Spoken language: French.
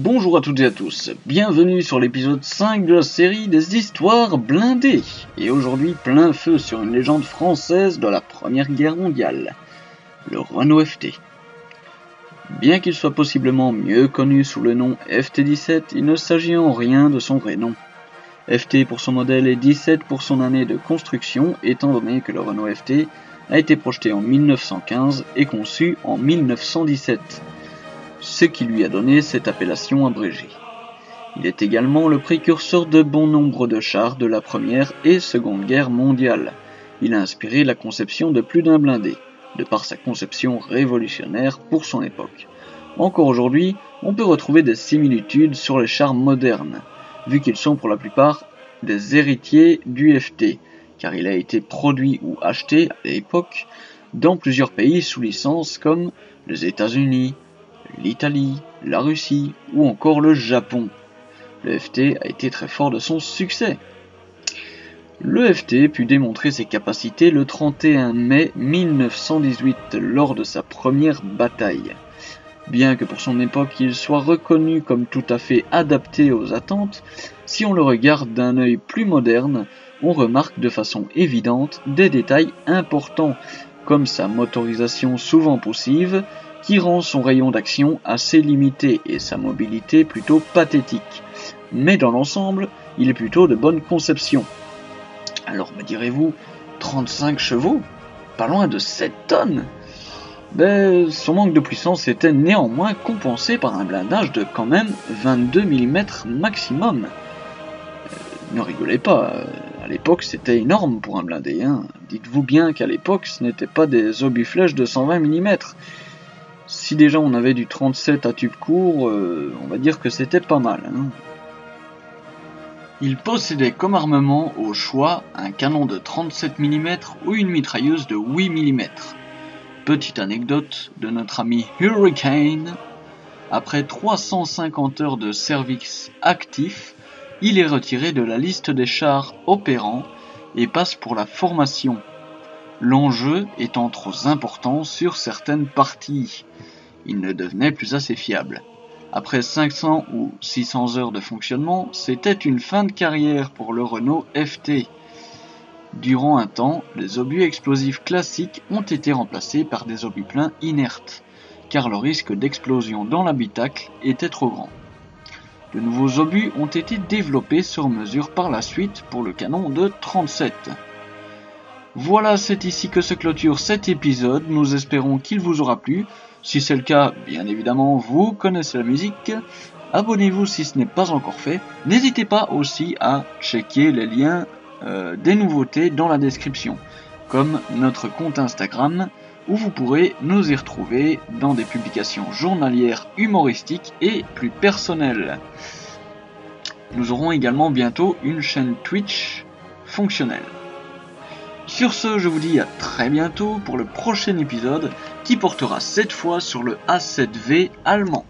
Bonjour à toutes et à tous, bienvenue sur l'épisode 5 de la série des histoires blindées. Et aujourd'hui plein feu sur une légende française de la Première Guerre mondiale, le Renault FT. Bien qu'il soit possiblement mieux connu sous le nom FT-17, il ne s'agit en rien de son vrai nom. FT pour son modèle et 17 pour son année de construction, étant donné que le Renault FT a été projeté en 1915 et conçu en 1917. Ce qui lui a donné cette appellation abrégée. Il est également le précurseur de bon nombre de chars de la Première et Seconde Guerre mondiale. Il a inspiré la conception de plus d'un blindé, de par sa conception révolutionnaire pour son époque. Encore aujourd'hui, on peut retrouver des similitudes sur les chars modernes, vu qu'ils sont pour la plupart des héritiers du FT, car il a été produit ou acheté à l'époque dans plusieurs pays sous licence comme les États-Unis, l'Italie, la Russie ou encore le Japon. Le FT a été très fort de son succès. Le FT put démontrer ses capacités le 31 mai 1918 lors de sa première bataille. Bien que pour son époque il soit reconnu comme tout à fait adapté aux attentes, si on le regarde d'un œil plus moderne, on remarque de façon évidente des détails importants, comme sa motorisation souvent poussive, qui rend son rayon d'action assez limité et sa mobilité plutôt pathétique. Mais dans l'ensemble, il est plutôt de bonne conception. Alors me direz-vous, 35 chevaux? Pas loin de 7 tonnes? Son manque de puissance était néanmoins compensé par un blindage de quand même 22 mm maximum. Ne rigolez pas, à l'époque c'était énorme pour un blindé. Dites-vous bien qu'à l'époque ce n'était pas des obus-flèches de 120 mm. Si déjà on avait du 37 à tube court, on va dire que c'était pas mal. Il possédait comme armement au choix un canon de 37 mm ou une mitrailleuse de 8 mm. Petite anecdote de notre ami Hurricane, après 350 heures de service actif, il est retiré de la liste des chars opérants et passe pour la formation. L'enjeu étant trop important sur certaines parties, il ne devenait plus assez fiable. Après 500 ou 600 heures de fonctionnement, c'était une fin de carrière pour le Renault FT. Durant un temps, les obus explosifs classiques ont été remplacés par des obus pleins inertes, car le risque d'explosion dans l'habitacle était trop grand. De nouveaux obus ont été développés sur mesure par la suite pour le canon de 37. Voilà, c'est ici que se clôture cet épisode, nous espérons qu'il vous aura plu. Si c'est le cas, bien évidemment, vous connaissez la musique. Abonnez-vous si ce n'est pas encore fait. N'hésitez pas aussi à checker les liens des nouveautés dans la description, comme notre compte Instagram, où vous pourrez nous y retrouver dans des publications journalières humoristiques et plus personnelles. Nous aurons également bientôt une chaîne Twitch fonctionnelle. Sur ce, je vous dis à très bientôt pour le prochain épisode qui portera cette fois sur le A7V allemand.